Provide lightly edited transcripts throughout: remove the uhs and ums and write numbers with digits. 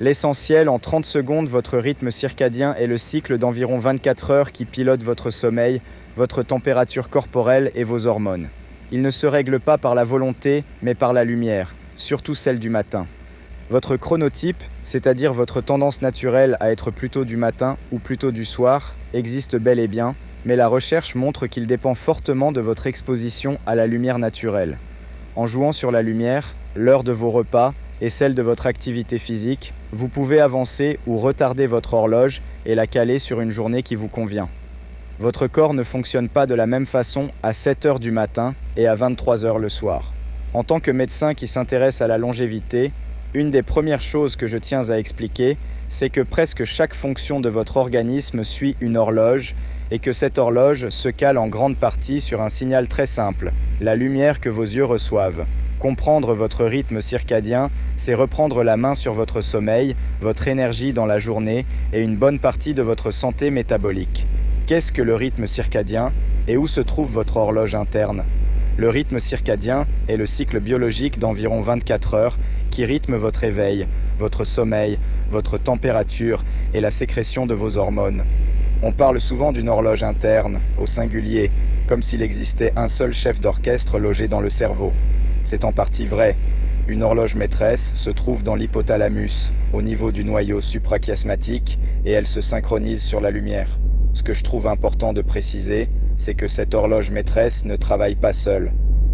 L'essentiel, en 30 secondes, votre rythme circadien est le cycle d'environ 24 heures qui pilote votre sommeil, votre température corporelle et vos hormones. Il ne se règle pas par la volonté, mais par la lumière, surtout celle du matin. Votre chronotype, c'est-à-dire votre tendance naturelle à être plutôt du matin ou plutôt du soir, existe bel et bien, mais la recherche montre qu'il dépend fortement de votre exposition à la lumière naturelle. En jouant sur la lumière, l'heure de vos repas et celle de votre activité physique, vous pouvez avancer ou retarder votre horloge et la caler sur une journée qui vous convient. Votre corps ne fonctionne pas de la même façon à 7 heures du matin et à 23 heures le soir. En tant que médecin qui s'intéresse à la longévité, une des premières choses que je tiens à expliquer, c'est que presque chaque fonction de votre organisme suit une horloge et que cette horloge se cale en grande partie sur un signal très simple, la lumière que vos yeux reçoivent. Comprendre votre rythme circadien, c'est reprendre la main sur votre sommeil, votre énergie dans la journée et une bonne partie de votre santé métabolique. Qu'est-ce que le rythme circadien et où se trouve votre horloge interne ? Le rythme circadien est le cycle biologique d'environ 24 heures qui rythme votre éveil, votre sommeil, votre température et la sécrétion de vos hormones. On parle souvent d'une horloge interne, au singulier, comme s'il existait un seul chef d'orchestre logé dans le cerveau. C'est en partie vrai. Une horloge maîtresse se trouve dans l'hypothalamus, au niveau du noyau suprachiasmatique, et elle se synchronise sur la lumière. Ce que je trouve important de préciser, c'est que cette horloge maîtresse ne travaille pas seule.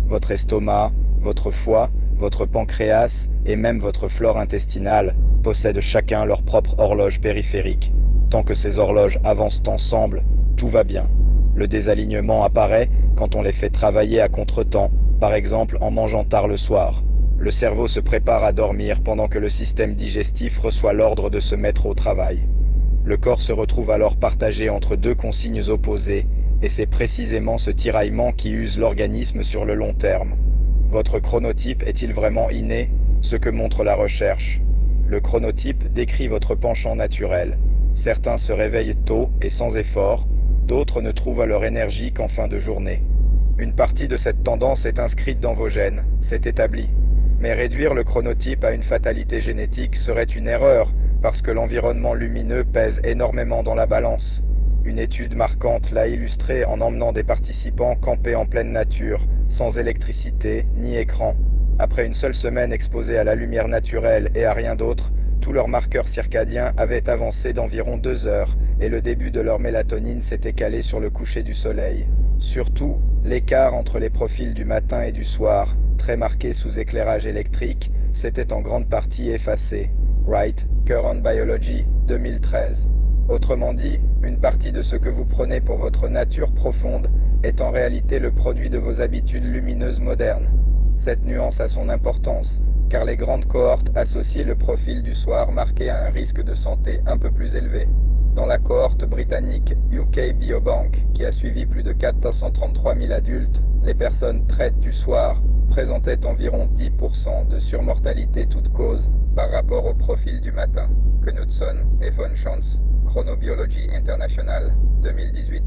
Votre estomac, votre foie, votre pancréas et même votre flore intestinale possèdent chacun leur propre horloge périphérique. Tant que ces horloges avancent ensemble, tout va bien. Le désalignement apparaît quand on les fait travailler à contretemps, par exemple en mangeant tard le soir. Le cerveau se prépare à dormir pendant que le système digestif reçoit l'ordre de se mettre au travail. Le corps se retrouve alors partagé entre deux consignes opposées, et c'est précisément ce tiraillement qui use l'organisme sur le long terme. Votre chronotype est-il vraiment inné ? Ce que montre la recherche. Le chronotype décrit votre penchant naturel. Certains se réveillent tôt et sans effort, d'autres ne trouvent leur énergie qu'en fin de journée. Une partie de cette tendance est inscrite dans vos gènes, c'est établi. Mais réduire le chronotype à une fatalité génétique serait une erreur, parce que l'environnement lumineux pèse énormément dans la balance. Une étude marquante l'a illustré en emmenant des participants camper en pleine nature, sans électricité ni écran. Après une seule semaine exposée à la lumière naturelle et à rien d'autre, tous leurs marqueurs circadiens avaient avancé d'environ 2 heures et le début de leur mélatonine s'était calé sur le coucher du soleil. Surtout, l'écart entre les profils du matin et du soir, très marqué sous éclairage électrique, s'était en grande partie effacé. Wright, Current Biology, 2013. Autrement dit, une partie de ce que vous prenez pour votre nature profonde est en réalité le produit de vos habitudes lumineuses modernes. Cette nuance a son importance, car les grandes cohortes associent le profil du soir marqué à un risque de santé un peu plus élevé. Dans la cohorte britannique UK Biobank, qui a suivi plus de 433 000 adultes, les personnes traites du soir présentaient environ 10% de surmortalité toute cause par rapport au profil du matin. Knudson et von Schantz, Chronobiology International, 2018.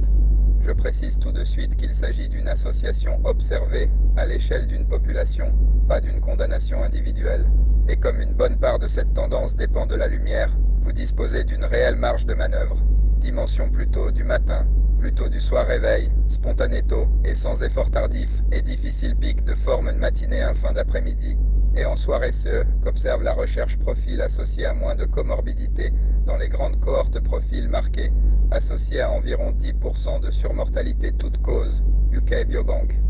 Je précise tout de suite qu'il s'agit d'une association observée à l'échelle d'une population, pas d'une condamnation individuelle. Et comme une bonne part de cette tendance dépend de la lumière, vous disposez d'une réelle marge de manœuvre. Dimension plutôt du matin, plutôt du soir réveil, spontanéto et sans effort tardif et difficile pic de forme de matinée en fin d'après-midi. Et en soirée ce qu'observe la recherche profil associée à moins de comorbidité dans les grandes cohortes profils marquées, associées à environ 10% de surmortalité toute cause, UK Biobank.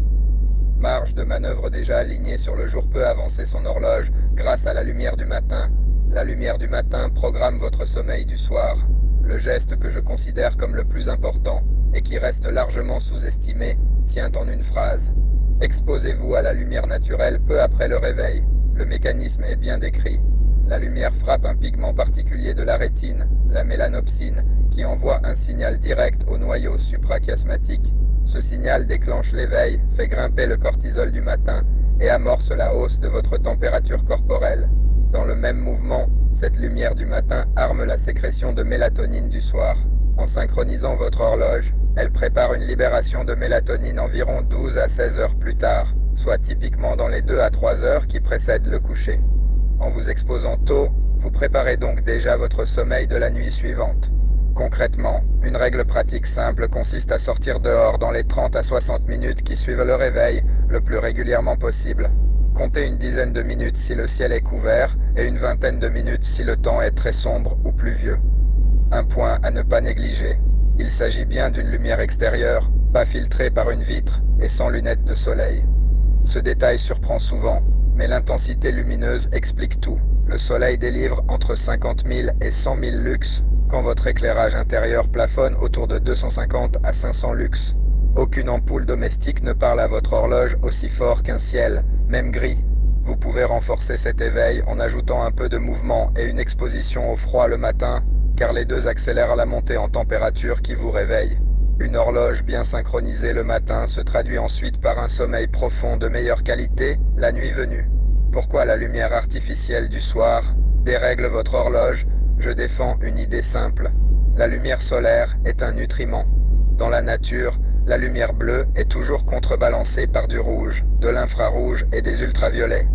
Marge de manœuvre déjà alignée sur le jour peut avancer son horloge grâce à la lumière du matin. La lumière du matin programme votre sommeil du soir. Le geste que je considère comme le plus important et qui reste largement sous-estimé tient en une phrase. Exposez-vous à la lumière naturelle peu après le réveil. Le mécanisme est bien décrit. La lumière frappe un pigment particulier de la rétine, la mélanopsine, qui envoie un signal direct au noyau suprachiasmatique. Ce signal déclenche l'éveil, fait grimper le cortisol du matin et amorce la hausse de votre température corporelle. Dans le même mouvement, cette lumière du matin arme la sécrétion de mélatonine du soir. En synchronisant votre horloge, elle prépare une libération de mélatonine environ 12 à 16 heures plus tard, soit typiquement dans les 2 à 3 heures qui précèdent le coucher. En vous exposant tôt, Vous préparez donc déjà votre sommeil de la nuit suivante. Concrètement, une règle pratique simple consiste à sortir dehors dans les 30 à 60 minutes qui suivent le réveil le plus régulièrement possible. Comptez une dizaine de minutes si le ciel est couvert et une vingtaine de minutes si le temps est très sombre ou pluvieux. Un point à ne pas négliger. Il s'agit bien d'une lumière extérieure, pas filtrée par une vitre et sans lunettes de soleil. Ce détail surprend souvent, mais l'intensité lumineuse explique tout. Le soleil délivre entre 50 000 et 100 000 lux, quand votre éclairage intérieur plafonne autour de 250 à 500 lux. Aucune ampoule domestique ne parle à votre horloge aussi fort qu'un ciel, même gris. Vous pouvez renforcer cet éveil en ajoutant un peu de mouvement et une exposition au froid le matin, car les deux accélèrent la montée en température qui vous réveille. Une horloge bien synchronisée le matin se traduit ensuite par un sommeil profond de meilleure qualité la nuit venue. Pourquoi la lumière artificielle du soir dérègle votre horloge? Je défends une idée simple. La lumière solaire est un nutriment. Dans la nature, la lumière bleue est toujours contrebalancée par du rouge, de l'infrarouge et des ultraviolets.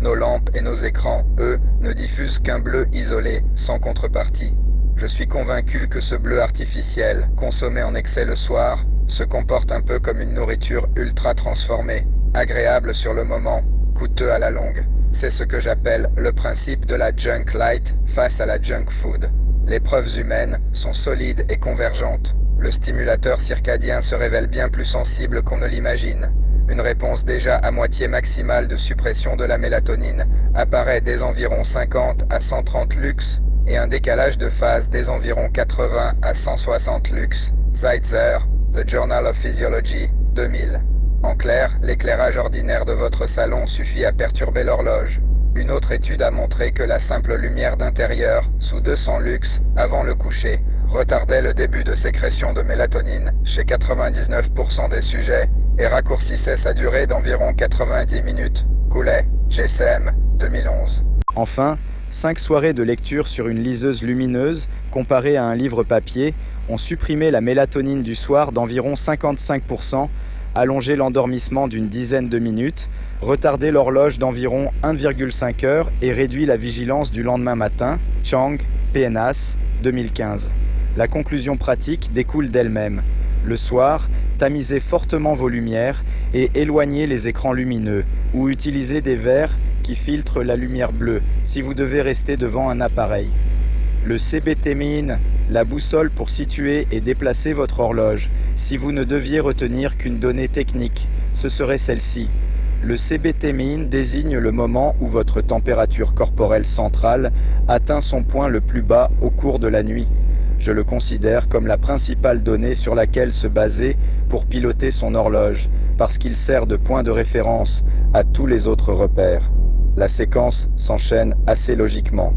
Nos lampes et nos écrans, eux, ne diffusent qu'un bleu isolé, sans contrepartie. Je suis convaincu que ce bleu artificiel, consommé en excès le soir, se comporte un peu comme une nourriture ultra transformée, agréable sur le moment, coûteux à la longue. C'est ce que j'appelle le principe de la junk light face à la junk food. Les preuves humaines sont solides et convergentes. Le stimulateur circadien se révèle bien plus sensible qu'on ne l'imagine. Une réponse déjà à moitié maximale de suppression de la mélatonine apparaît dès environ 50 à 130 lux et un décalage de phase dès environ 80 à 160 lux. Zeitzer, The Journal of Physiology, 2000. En clair, l'éclairage ordinaire de votre salon suffit à perturber l'horloge. Une autre étude a montré que la simple lumière d'intérieur, sous 200 lux, avant le coucher, retardait le début de sécrétion de mélatonine chez 99% des sujets et raccourcissait sa durée d'environ 90 minutes. Goulet, GSM, 2011. Enfin, 5 soirées de lecture sur une liseuse lumineuse, comparées à un livre papier, ont supprimé la mélatonine du soir d'environ 55%, allongé l'endormissement d'une dizaine de minutes, retardé l'horloge d'environ 1,5 heures et réduit la vigilance du lendemain matin. Chang, PNAS, 2015. La conclusion pratique découle d'elle-même. Le soir, tamisez fortement vos lumières et éloignez les écrans lumineux, ou utilisez des verres qui filtrent la lumière bleue si vous devez rester devant un appareil. Le CBT-MIN, la boussole pour situer et déplacer votre horloge. Si vous ne deviez retenir qu'une donnée technique, ce serait celle-ci. Le CBT-MIN désigne le moment où votre température corporelle centrale atteint son point le plus bas au cours de la nuit. Je le considère comme la principale donnée sur laquelle se baser pour piloter son horloge, parce qu'il sert de point de référence à tous les autres repères. La séquence s'enchaîne assez logiquement.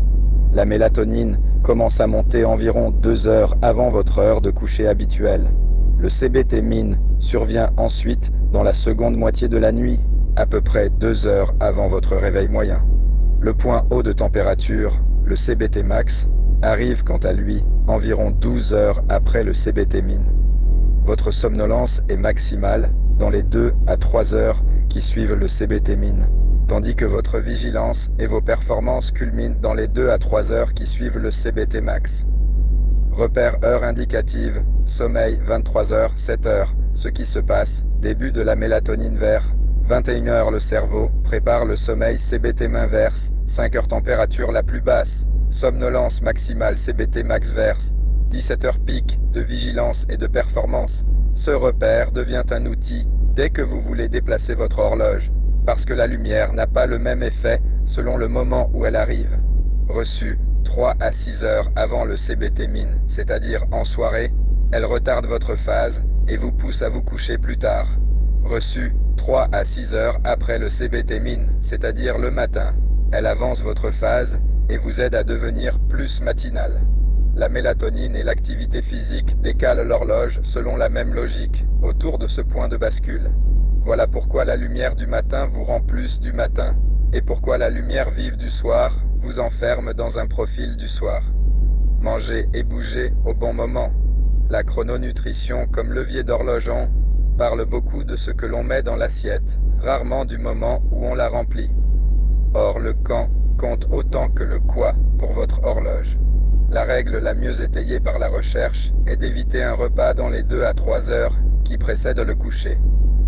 La mélatonine commence à monter environ 2 heures avant votre heure de coucher habituelle. Le CBT-MIN survient ensuite dans la seconde moitié de la nuit, à peu près 2 heures avant votre réveil moyen. Le point haut de température, le CBT-MAX, arrive quant à lui environ 12 heures après le CBT-MIN. Votre somnolence est maximale dans les 2 à 3 heures qui suivent le CBT-MIN, tandis que votre vigilance et vos performances culminent dans les 2 à 3 heures qui suivent le CBT-MAX. Repère heure indicative, sommeil 23h, 7h, ce qui se passe, début de la mélatonine vers 21h le cerveau prépare le sommeil CBT inverse, 5h température la plus basse, somnolence maximale CBT max verse, 17h pic de vigilance et de performance. Ce repère devient un outil dès que vous voulez déplacer votre horloge, parce que la lumière n'a pas le même effet selon le moment où elle arrive. Reçu 3 à 6 heures avant le CBT-MIN, c'est-à-dire en soirée, elle retarde votre phase et vous pousse à vous coucher plus tard. Reçu 3 à 6 heures après le CBT-MIN, c'est-à-dire le matin, elle avance votre phase et vous aide à devenir plus matinal. La mélatonine et l'activité physique décalent l'horloge selon la même logique, autour de ce point de bascule. Voilà pourquoi la lumière du matin vous rend plus du matin, et pourquoi la lumière vive du soir vous enferme dans un profil du soir. Manger et bouger au bon moment. La chrononutrition comme levier d'horlogeon parle beaucoup de ce que l'on met dans l'assiette, rarement du moment où on la remplit. Or le quand compte autant que le quoi pour votre horloge. La règle la mieux étayée par la recherche est d'éviter un repas dans les 2 à 3 heures qui précèdent le coucher.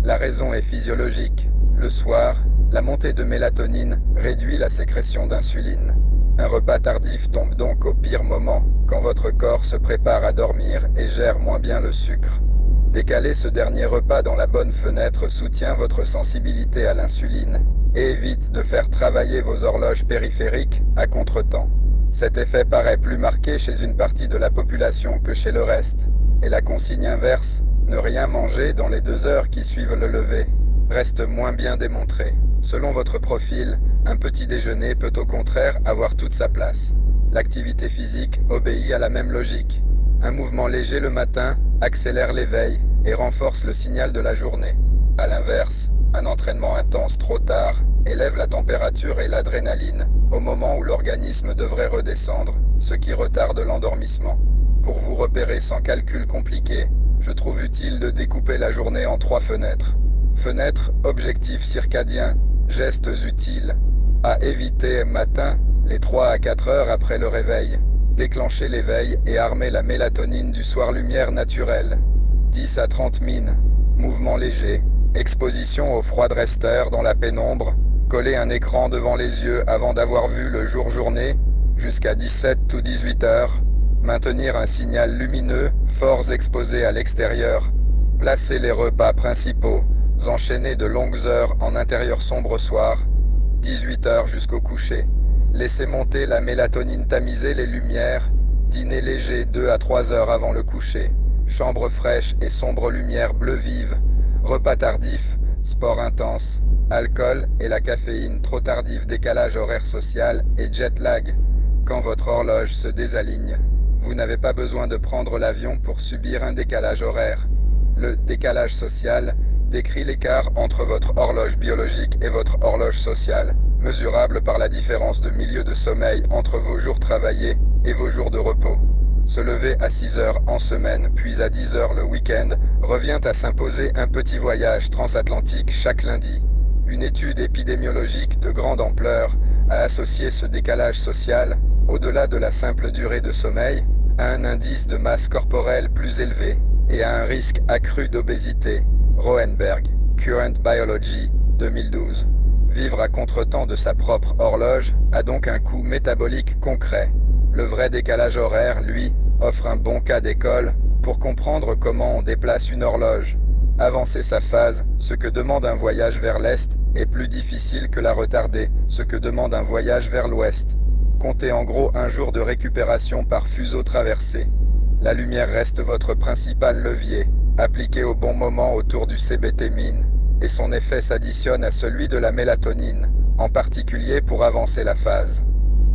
La raison est physiologique. Le soir, la montée de mélatonine réduit la sécrétion d'insuline. Un repas tardif tombe donc au pire moment, quand votre corps se prépare à dormir et gère moins bien le sucre. Décaler ce dernier repas dans la bonne fenêtre soutient votre sensibilité à l'insuline et évite de faire travailler vos horloges périphériques à contretemps. Cet effet paraît plus marqué chez une partie de la population que chez le reste, et la consigne inverse, ne rien manger dans les 2 heures qui suivent le lever, reste moins bien démontrée. Selon votre profil, un petit déjeuner peut au contraire avoir toute sa place. L'activité physique obéit à la même logique. Un mouvement léger le matin accélère l'éveil et renforce le signal de la journée. A l'inverse, un entraînement intense trop tard élève la température et l'adrénaline au moment où l'organisme devrait redescendre, ce qui retarde l'endormissement. Pour vous repérer sans calcul compliqué, je trouve utile de découper la journée en 3 fenêtres. Fenêtre, objectif circadien, gestes utiles. À éviter matin, les 3 à 4 heures après le réveil. Déclencher l'éveil et armer la mélatonine du soir lumière naturelle. 10 à 30 mines. Mouvement léger. Exposition au froid rester dans la pénombre. Coller un écran devant les yeux avant d'avoir vu le jour-journée. Jusqu'à 17 ou 18 heures. Maintenir un signal lumineux, forts exposés à l'extérieur. Placer les repas principaux. Enchaîner de longues heures en intérieur sombre soir. 18 heures jusqu'au coucher. Laissez monter la mélatonine, tamiser les lumières. Dîner léger 2 à 3 heures avant le coucher. Chambre fraîche et sombre lumière bleu vive. Repas tardif, sport intense. Alcool et la caféine trop tardif, décalage horaire social et jet lag. Quand votre horloge se désaligne, vous n'avez pas besoin de prendre l'avion pour subir un décalage horaire. Le décalage social décrit l'écart entre votre horloge biologique et votre horloge sociale, mesurable par la différence de milieu de sommeil entre vos jours travaillés et vos jours de repos. Se lever à 6 heures en semaine, puis à 10 heures le week-end, revient à s'imposer un petit voyage transatlantique chaque lundi. Une étude épidémiologique de grande ampleur a associé ce décalage social, au-delà de la simple durée de sommeil, à un indice de masse corporelle plus élevé et à un risque accru d'obésité. Roenberg, Current Biology, 2012. Vivre à contretemps de sa propre horloge a donc un coût métabolique concret. Le vrai décalage horaire, lui, offre un bon cas d'école pour comprendre comment on déplace une horloge. Avancer sa phase, ce que demande un voyage vers l'Est, est plus difficile que la retarder, ce que demande un voyage vers l'Ouest. Comptez en gros un jour de récupération par fuseau traversé. La lumière reste votre principal levier, appliqué au bon moment autour du CBT-mine, et son effet s'additionne à celui de la mélatonine, en particulier pour avancer la phase.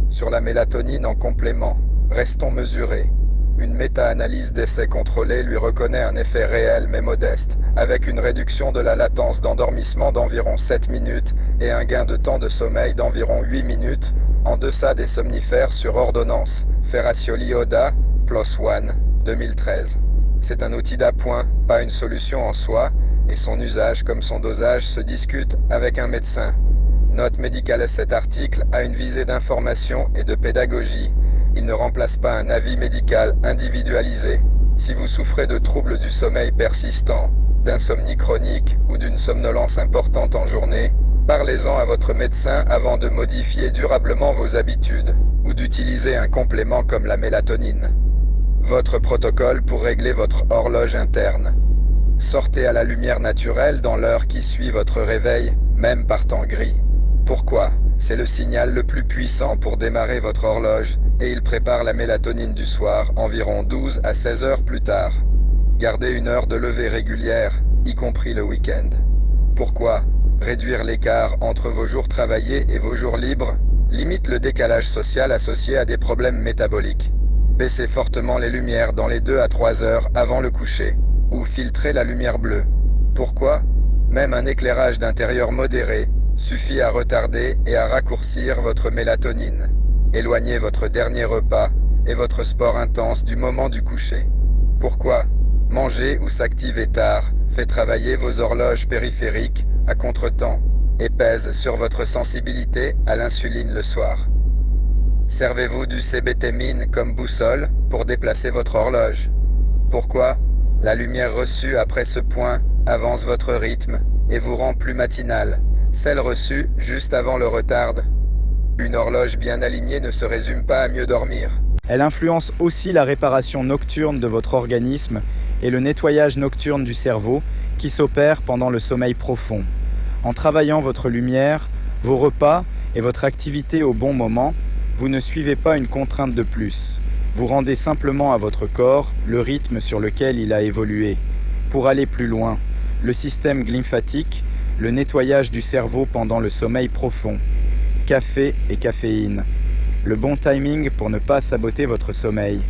Sur la mélatonine en complément, restons mesurés. Une méta-analyse d'essais contrôlés lui reconnaît un effet réel mais modeste, avec une réduction de la latence d'endormissement d'environ 7 minutes et un gain de temps de sommeil d'environ 8 minutes, en deçà des somnifères sur ordonnance. Ferracioli-Oda, PLOS ONE, 2013. C'est un outil d'appoint, pas une solution en soi, et son usage comme son dosage se discute avec un médecin. Note médicale: cet article a une visée d'information et de pédagogie. Il ne remplace pas un avis médical individualisé. Si vous souffrez de troubles du sommeil persistants, d'insomnie chronique ou d'une somnolence importante en journée, parlez-en à votre médecin avant de modifier durablement vos habitudes ou d'utiliser un complément comme la mélatonine. Votre protocole pour régler votre horloge interne. Sortez à la lumière naturelle dans l'heure qui suit votre réveil, même par temps gris. Pourquoi ? C'est le signal le plus puissant pour démarrer votre horloge et il prépare la mélatonine du soir environ 12 à 16 heures plus tard. Gardez une heure de lever régulière, y compris le week-end. Pourquoi ? Réduire l'écart entre vos jours travaillés et vos jours libres limite le décalage social associé à des problèmes métaboliques. Baissez fortement les lumières dans les 2 à 3 heures avant le coucher, ou filtrez la lumière bleue. Pourquoi ? Même un éclairage d'intérieur modéré suffit à retarder et à raccourcir votre mélatonine. Éloignez votre dernier repas et votre sport intense du moment du coucher. Pourquoi ? Manger ou s'activer tard fait travailler vos horloges périphériques à contretemps. et pèse sur votre sensibilité à l'insuline le soir. Servez-vous du CBT-mine comme boussole pour déplacer votre horloge. Pourquoi? La lumière reçue après ce point avance votre rythme et vous rend plus matinal. Celle reçue juste avant le retarde. Une horloge bien alignée ne se résume pas à mieux dormir. Elle influence aussi la réparation nocturne de votre organisme et le nettoyage nocturne du cerveau qui s'opère pendant le sommeil profond. En travaillant votre lumière, vos repas et votre activité au bon moment, vous ne suivez pas une contrainte de plus. Vous rendez simplement à votre corps le rythme sur lequel il a évolué. Pour aller plus loin, le système lymphatique, le nettoyage du cerveau pendant le sommeil profond, café et caféine, le bon timing pour ne pas saboter votre sommeil,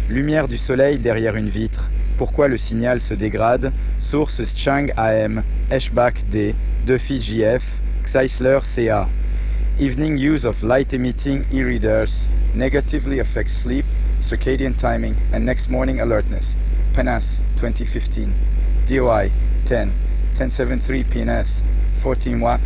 lumière du soleil derrière une vitre, pourquoi le signal se dégrade, source Chang AM, Eschbach D, Duffy JF, Chrysler CA. Evening use of light-emitting e-readers negatively affects sleep, circadian timing, and next morning alertness. PNAS 2015. DOI 10.1073 PNS 14 wa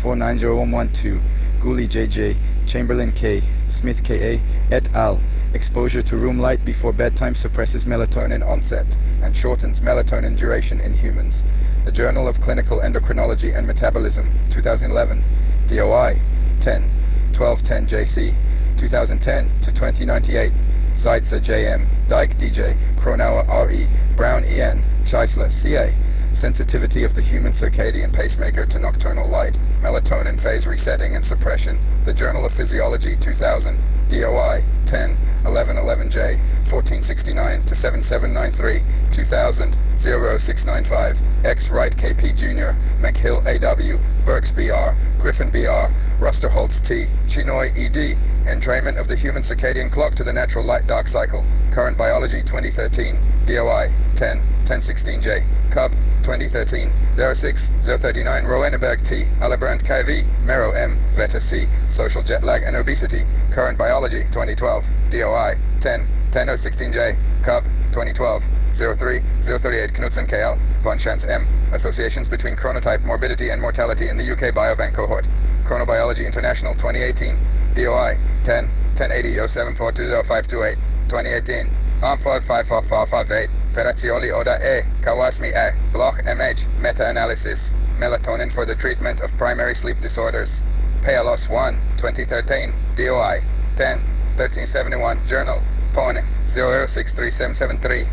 490112. Gooley JJ, Chamberlain K, Smith KA, et al. Exposure to room light before bedtime suppresses melatonin onset and shortens melatonin duration in humans. The Journal of Clinical Endocrinology and Metabolism, 2011. DOI 10.1210 JC, 2010 to 2098. Zeitzer JM, Dyke DJ, Kronauer RE, Brown EN, Scheisler CA. Sensitivity of the human circadian pacemaker to nocturnal light, melatonin phase resetting and suppression. The Journal of Physiology, 2000. DOI 10.1111J, 1469 to 7793, 2000. 0695, X Wright KP Jr., McHill AW, Burks BR, Griffin BR, Rusterholtz T, Chinoy ED, Entrainment of the Human Circadian Clock to the Natural Light Dark Cycle, Current Biology 2013, DOI 10.1016J, Cub 2013, 06, 039, Roeneberg T, Allebrand KV, Mero M, Veta C, Social Jet Lag and Obesity, Current Biology 2012, DOI 10.016J, Cub 2012, 03, 038 Knudsen KL, Von Schantz M, Associations between Chronotype Morbidity and Mortality in the UK Biobank Cohort, Chronobiology International 2018, DOI 10.1080 0742058, 2018, Armford 54458, Ferrazioli Oda E, Kawasmi E, Bloch MH, Meta-Analysis, Melatonin for the Treatment of Primary Sleep Disorders, Palos 1, 2013, DOI 10.1371, Journal, Pone 00637773,